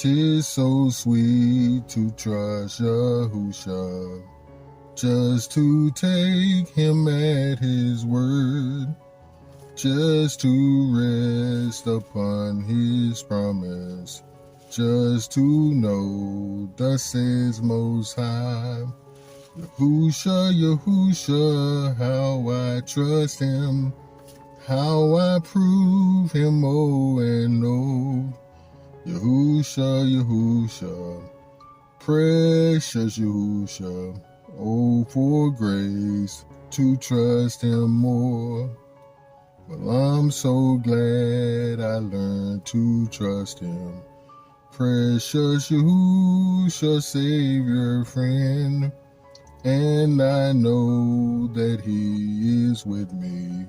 'Tis so sweet to trust Yahusha, just to take him at his word, just to rest upon his promise, just to know thus says Most High. Yahusha, Yahusha, how I trust him, how I prove him oh and oh. Yahusha, Yahusha, precious Yahusha, oh for grace to trust him more. Well, I'm so glad I learned to trust him. Precious Yahusha, Savior, friend, and I know that he is with me,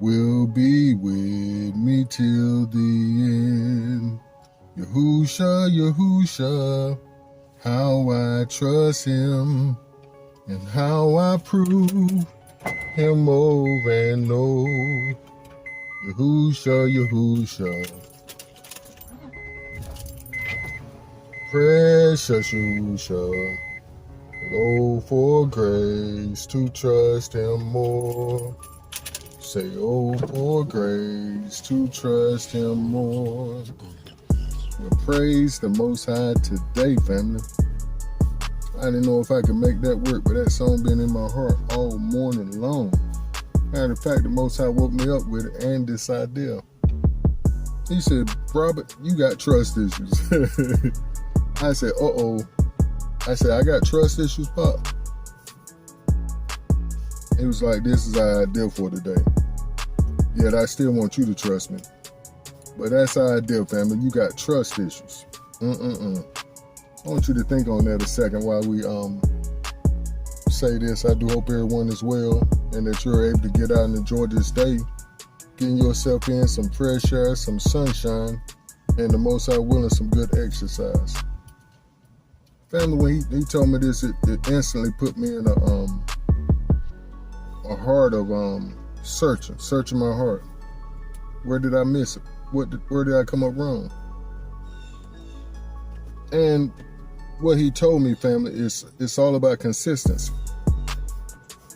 will be with me till the end. Yahusha, Yahusha, how I trust him, and how I prove him over and over. Yahusha, Yahusha, precious Yahusha, oh for grace to trust him more. Say, oh for grace to trust him more. Well, praise the Most High today, family. I didn't know if I could make that work, but that song been in my heart all morning long. Matter of fact, the Most High woke me up with it and this idea. He said, Robert, you got trust issues. I said, uh-oh. I said, I got trust issues, Pop. It was like, this is our idea for today. Yet I still want you to trust me. But that's our idea, family. You got trust issues. I want you to think on that a second while we say this. I do hope everyone is well and that you're able to get out and enjoy this day, getting yourself in some fresh air, some sunshine, and the Most High willing, some good exercise. Family, when he told me this, it instantly put me in a heart of searching my heart. Where did I miss it? Where did I come up wrong? And what he told me, family, is it's all about consistency.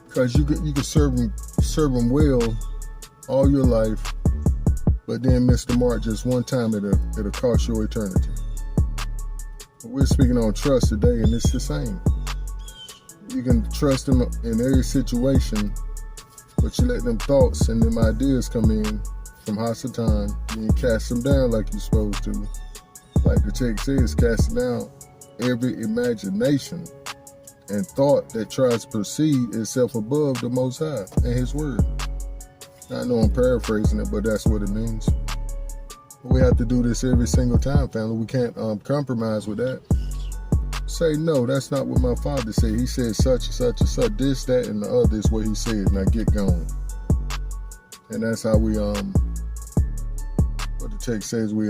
Because you can serve him well all your life, but then miss the mark just one time, it'll cost your eternity. We're speaking on trust today, and it's the same. You can trust him in every situation, but you let them thoughts and them ideas come in from Hasatan, and you cast them down like you're supposed to. Like the text says, cast down every imagination and thought that tries to perceive itself above the Most High and his word. I know I'm paraphrasing it, but that's what it means. We have to do this every single time, family. We can't compromise with that. Say, no, that's not what my father said. He said such and such and such, this, that, and the other is what he said. Now get going. And that's how we, what the text says, we,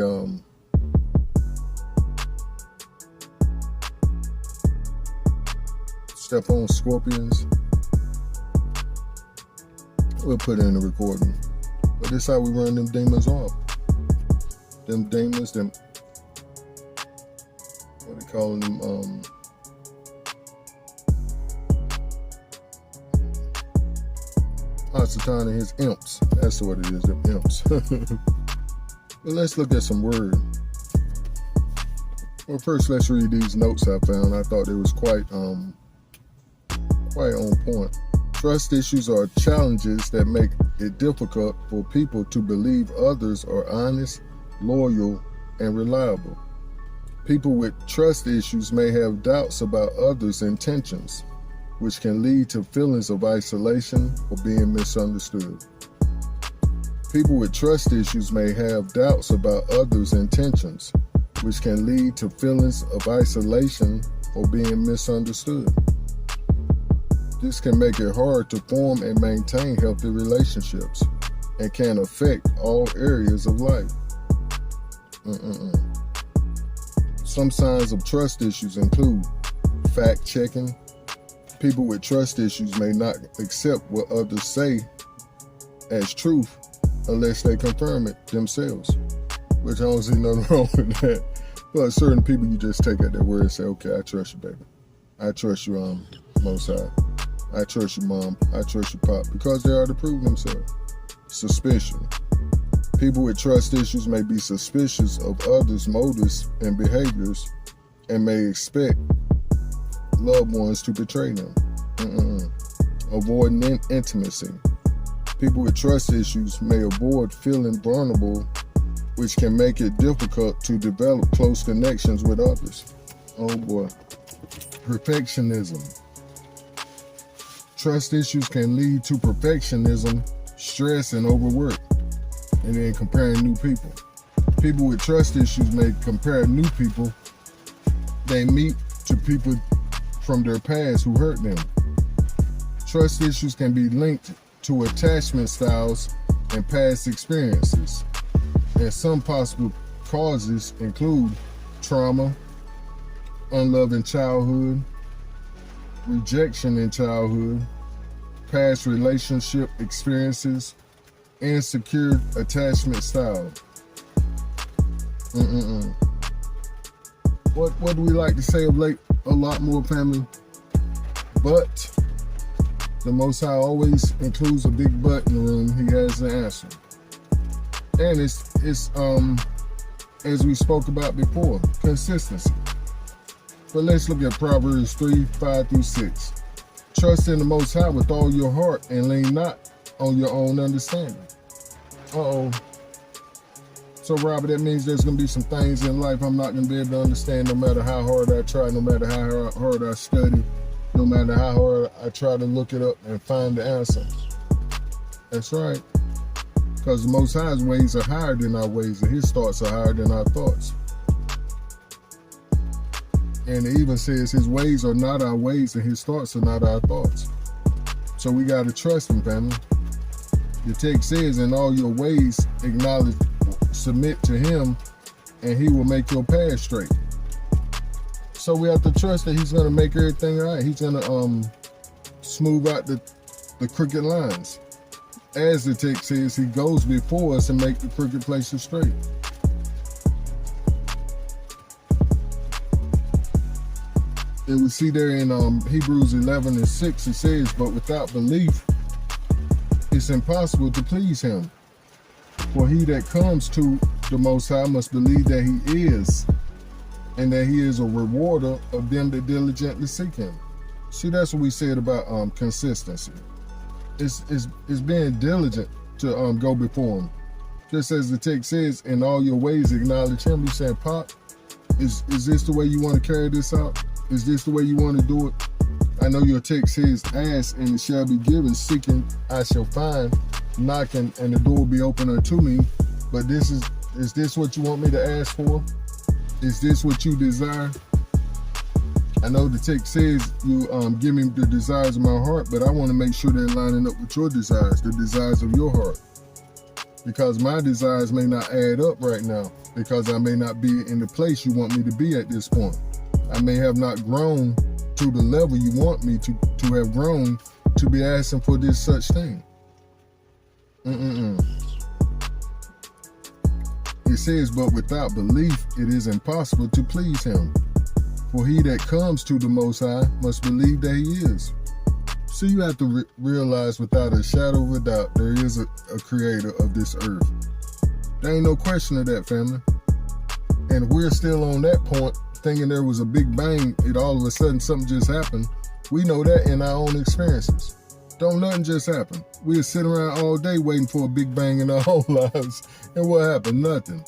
step on scorpions. We'll put it in the recording. But this is how we run them demons off. Them demons, them, what they calling them, Hasatan and his imps. That's what it is, them imps. But let's look at some word. Well, first let's read these notes I found. I thought they was quite on point. Trust issues are challenges that make it difficult for people to believe others are honest, loyal, and reliable. People with trust issues may have doubts about others' intentions, which can lead to feelings of isolation or being misunderstood. People with trust issues may have doubts about others' intentions, which can lead to feelings of isolation or being misunderstood. This can make it hard to form and maintain healthy relationships and can affect all areas of life. Some signs of trust issues include fact-checking. People with trust issues may not accept what others say as truth unless they confirm it themselves, which I don't see nothing wrong with that. But certain people you just take at their word and say, okay, I trust you, baby. I trust you, Most High. I trust you, Mom. I trust you, Pop. Because they already proved themselves. Suspicion. People with trust issues may be suspicious of others' motives and behaviors and may expect loved ones to betray them. Avoiding intimacy. People with trust issues may avoid feeling vulnerable, which can make it difficult to develop close connections with others. Oh boy. Perfectionism. Trust issues can lead to perfectionism, stress, and overwork, and then comparing new people. People with trust issues may compare new people they meet to people from their past who hurt them. Trust issues can be linked to attachment styles and past experiences, and some possible causes include trauma, unloving childhood, rejection in childhood, past relationship experiences, insecure attachment style. What do we like to say of late? A lot more, family. But the Most High always includes a big but in the room. He has the answer. And it's as we spoke about before, consistency. But let's look at Proverbs 3:5-6. Trust in the Most High with all your heart and lean not on your own understanding. So, Robert, that means there's going to be some things in life I'm not going to be able to understand no matter how hard I try, no matter how hard I study, no matter how hard I try to look it up and find the answer. That's right. Because the Most High's ways are higher than our ways, and His thoughts are higher than our thoughts. And it even says His ways are not our ways, and His thoughts are not our thoughts. So we got to trust Him, family. The text says, in all your ways, acknowledge, submit to Him, and He will make your path straight. So we have to trust that He's going to make everything right. He's going to smooth out the crooked lines. As the text says, He goes before us and make the crooked places straight. And we see there in Hebrews 11:6, it says, but without belief, it's impossible to please Him. For he that comes to the Most High must believe that He is, and that He is a rewarder of them that diligently seek Him. See, that's what we said about consistency. It's being diligent to go before Him. Just as the text says, in all your ways acknowledge Him. You saying, Pop, is this the way you want to carry this out? Is this the way you want to do it? I know your text says, ask and it shall be given, seeking I shall find, knocking and the door will be open unto me. But is this what you want me to ask for? Is this what you desire? I know the text says you give me the desires of my heart, but I want to make sure they're lining up with your desires, the desires of your heart. Because my desires may not add up right now, because I may not be in the place you want me to be at this point. I may have not grown to the level you want me to have grown to be asking for this such thing. It says, but without belief, it is impossible to please Him. For he that comes to the Most High must believe that He is. So you have to realize without a shadow of a doubt, there is a creator of this earth. There ain't no question of that, family. And if we're still on that point, thinking there was a big bang, it all of a sudden something just happened, we know that in our own experiences. Don't nothing just happen. We'll sit around all day waiting for a big bang in our whole lives. And what happened? Nothing.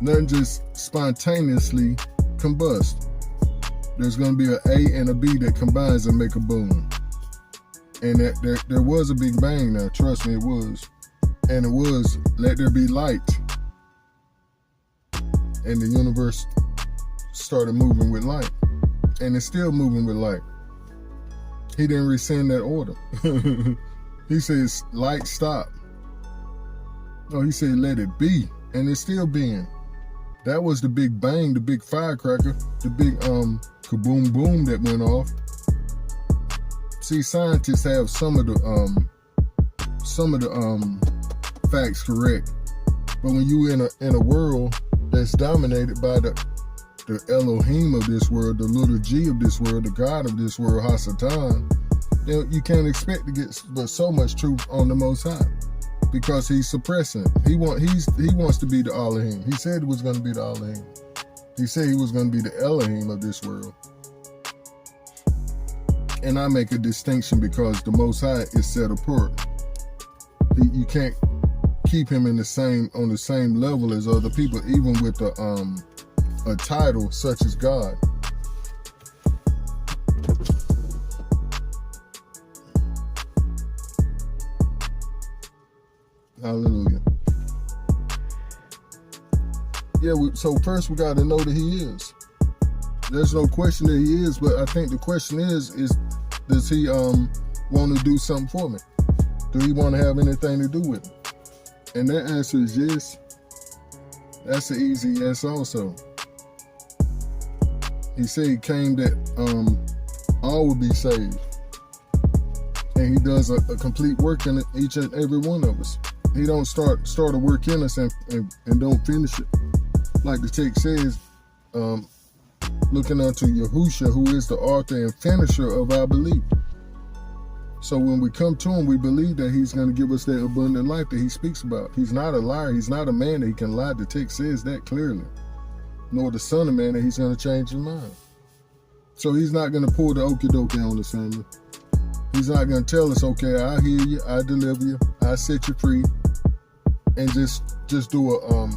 Nothing just spontaneously combust. There's going to be an A and a B that combines and make a boom. And there was a big bang now. Trust me, it was. And it was, let there be light. And the universe started moving with light. And it's still moving with light. He didn't rescind that order. He says, light, stop. No, He said, let it be. And it's still being. That was the big bang, the big firecracker, the big kaboom boom that went off. See, scientists have some of the facts correct. But when you in a world that's dominated by the the Elohim of this world, the little G of this world, the God of this world, Hasatan, then you can't expect to get but so much truth on the Most High, because he's suppressing it. He wants to be the Elohim. He said he was going to be the Elohim. He said he was going to be the Elohim of this world. And I make a distinction because the Most High is set apart. You can't keep him on the same level as other people, even with a title such as God. Hallelujah. Yeah, so first we got to know that he is. There's no question that he is, but I think the question is does he want to do something for me? Do he want to have anything to do with me? And that answer is yes. That's an easy yes also. He said he came that all will be saved. And he does a complete work in each and every one of us. He don't start a work in us and don't finish it. Like the text says, looking unto Yahushua, who is the author and finisher of our belief. So when we come to him, we believe that he's going to give us that abundant life that he speaks about. He's not a liar. He's not a man that he can lie. The text says that clearly. Nor the son of man that he's going to change his mind. So he's not going to pull the okie dokie on us, family. He's not going to tell us, okay, I hear you, I deliver you, I set you free, and just do a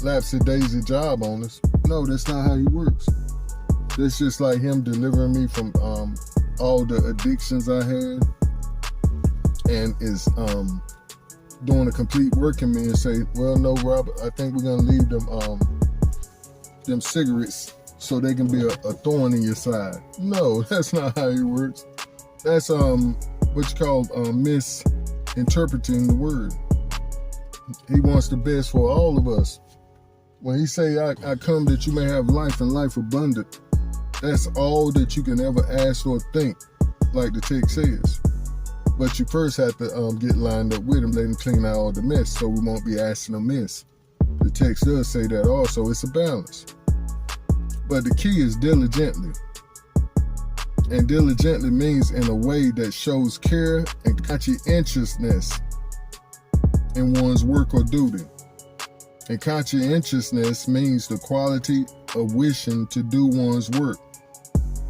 lapsy-daisy job on us. No, that's not how he works. That's just like him delivering me from all the addictions I had, and is doing a complete work in me and say, well, no, Robert, I think we're going to leave them cigarettes so they can be a thorn in your side. No, that's not how he works. That's what you call misinterpreting the word. He wants the best for all of us. When he say, I come that you may have life and life abundant, that's all that you can ever ask or think, like the text says. But you first have to get lined up with him, let him clean out all the mess, so we won't be asking amiss. The text does say that also. It's a balance. But the key is diligently. And diligently means in a way that shows care and conscientiousness in one's work or duty. And conscientiousness means the quality of wishing to do one's work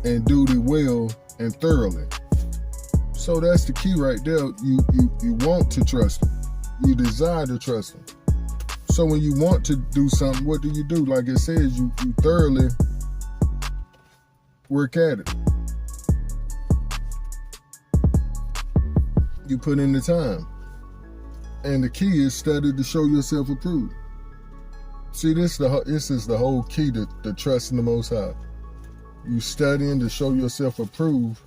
and duty well and thoroughly. So that's the key right there. You want to trust him. You desire to trust him. So when you want to do something, what do? Like it says, you thoroughly work at it. You put in the time. And the key is study to show yourself approved. See, this is the whole key to trusting the Most High. You studying to show yourself approved.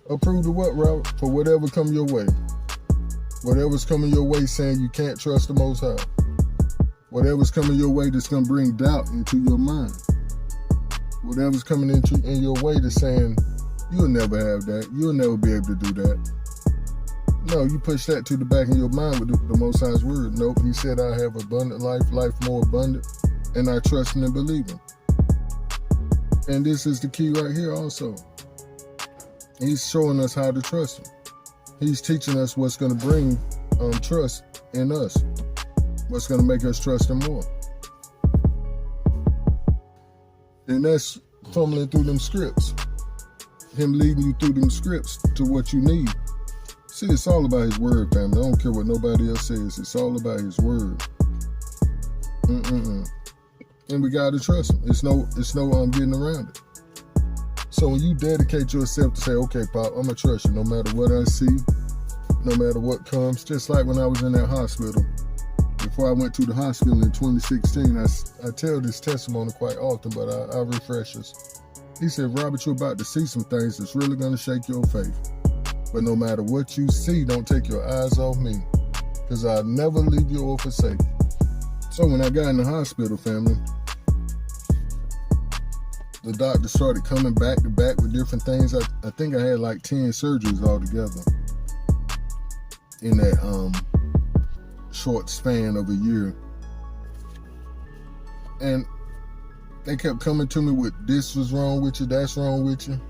Approved of what, Robert? For whatever come your way. Whatever's coming your way saying you can't trust the Most High. Whatever's coming your way that's going to bring doubt into your mind. Whatever's coming in your way that's saying you'll never have that. You'll never be able to do that. No, you push that to the back of your mind with the Most High's word. Nope, he said I have abundant life more abundant, and I trust him and believe him. And this is the key right here also. He's showing us how to trust him. He's teaching us what's going to bring trust in us. What's going to make us trust him more. And that's fumbling through them scripts. Him leading you through them scripts to what you need. See, it's all about his word, family. I don't care what nobody else says. It's all about his word. And we got to trust him. It's no getting around it. So when you dedicate yourself to say, okay, Pop, I'm going to trust you no matter what I see, no matter what comes. Just like when I was in that hospital. Before I went to the hospital in 2016, I tell this testimony quite often, but I refresh us. He said, Robert, you're about to see some things that's really going to shake your faith. But no matter what you see, don't take your eyes off me, because I'll never leave you or forsake. So when I got in the hospital, family, the doctor started coming back to back with different things. I think I had like 10 surgeries altogether in that short span of a year. And They kept coming to me with, this was wrong with you, that's wrong with you.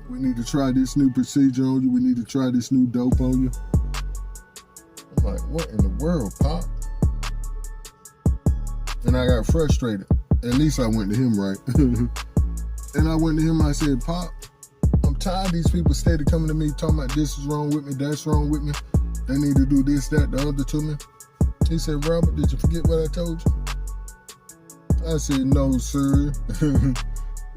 We need to try this new procedure on you. We need to try this new dope on you. I'm like, what in the world, Pop? And I got frustrated. At least I went to him, right? And I went to him, I said, Pop, I'm tired of these people steady coming to me talking about this is wrong with me, that's wrong with me. They need to do this, that, the other to me. He said, Robert, did you forget what I told you? I said, no, sir.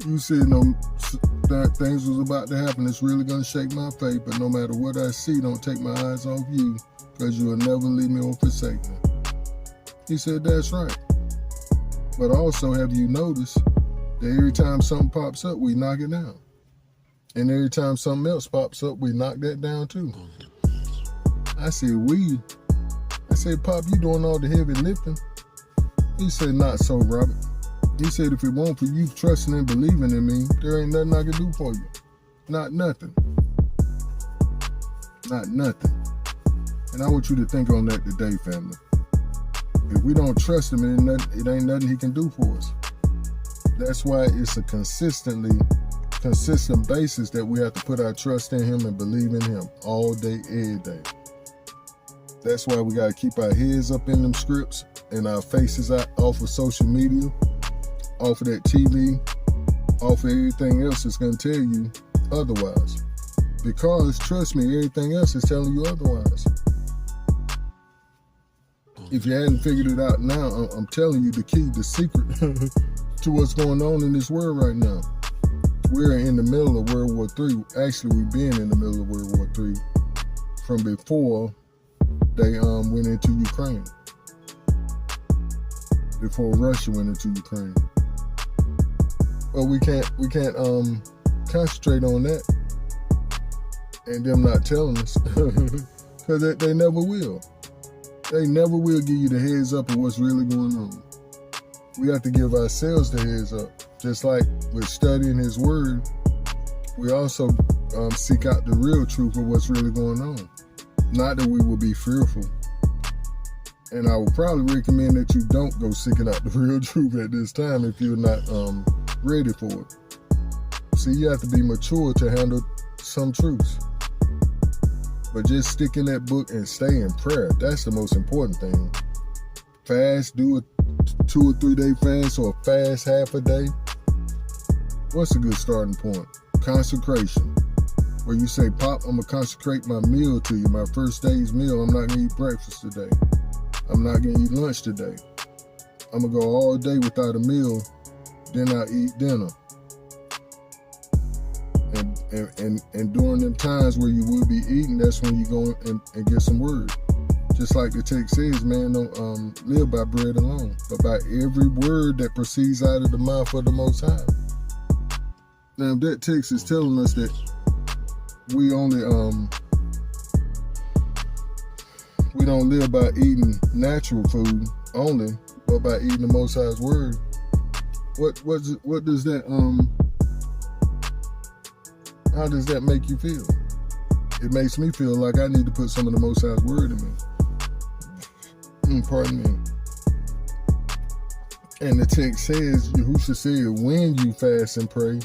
You said that things was about to happen. It's really going to shake my faith, but no matter what I see, don't take my eyes off you, because you will never leave me or forsake me. He said, that's right. But also, have you noticed that every time something pops up, we knock it down? And every time something else pops up, we knock that down too. I said, I said, Pop, you doing all the heavy lifting? He said, not so, Robert. He said, if it weren't for you trusting and believing in me, there ain't nothing I can do for you. Not nothing. Not nothing. And I want you to think on that today, family. If we don't trust him, it ain't nothing he can do for us. That's why it's a consistent basis that we have to put our trust in him and believe in him all day, every day. That's why we got to keep our heads up in them scripts and our faces out off of social media, off of that TV, off of everything else that's going to tell you otherwise. Because, trust me, everything else is telling you otherwise. If you hadn't figured it out now, I'm telling you the key, the secret to what's going on in this world right now. We're in the middle of World War III. Actually, we've been in the middle of World War III from before they went into Ukraine. Before Russia went into Ukraine. But we can't concentrate on that and them not telling us, because they never will. They never will give you the heads up of what's really going on. We have to give ourselves the heads up. Just like with studying his word, we also seek out the real truth of what's really going on. Not that we will be fearful. And I would probably recommend that you don't go seeking out the real truth at this time if you're not ready for it. See, you have to be mature to handle some truths. But just stick in that book and stay in prayer. That's the most important thing. Fast, do a 2 or 3 day fast, or a fast half a day. What's a good starting point? Consecration. Where you say, Pop, I'm going to consecrate my meal to you, my first day's meal. I'm not going to eat breakfast today. I'm not going to eat lunch today. I'm going to go all day without a meal, then I'll eat dinner. And during them times where you will be eating, that's when you go and get some word. Just like the text says, man, don't live by bread alone, but by every word that proceeds out of the mouth of the Most High. Now, that text is telling us that we only we don't live by eating natural food only, but by eating the Most High's word. What does that how does that make you feel? It makes me feel like I need to put some of the Most High's word in me. Pardon me. And the text says, Yahushua said, when you fast and pray.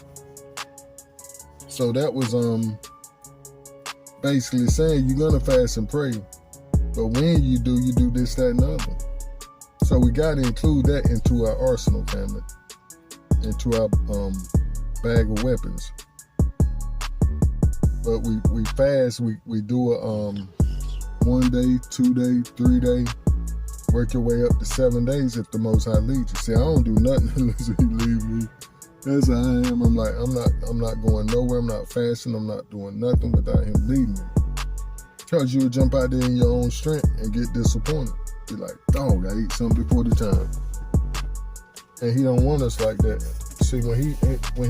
So that was basically saying you're gonna fast and pray, but when you do this, that, and the other. So we gotta include that into our arsenal, family, into our bag of weapons. But we fast, we do a 1 day, 2 day, 3 day, work your way up to 7 days if the Most High leads you. See, I don't do nothing unless He leads me. That's how I am. I'm like, I'm not going nowhere. I'm not fasting. I'm not doing nothing without Him leading me. Because you'll jump out there in your own strength and get disappointed. Be like, dog, I eat something before the time. And He don't want us like that. See, when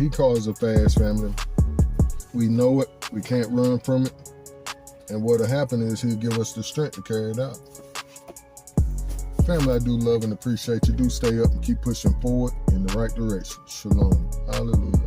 he calls a fast, family, we know it. We can't run from it. And what'll happen is He'll give us the strength to carry it out. Family, I do love and appreciate you. Do stay up and keep pushing forward in the right direction. Shalom. Hallelujah.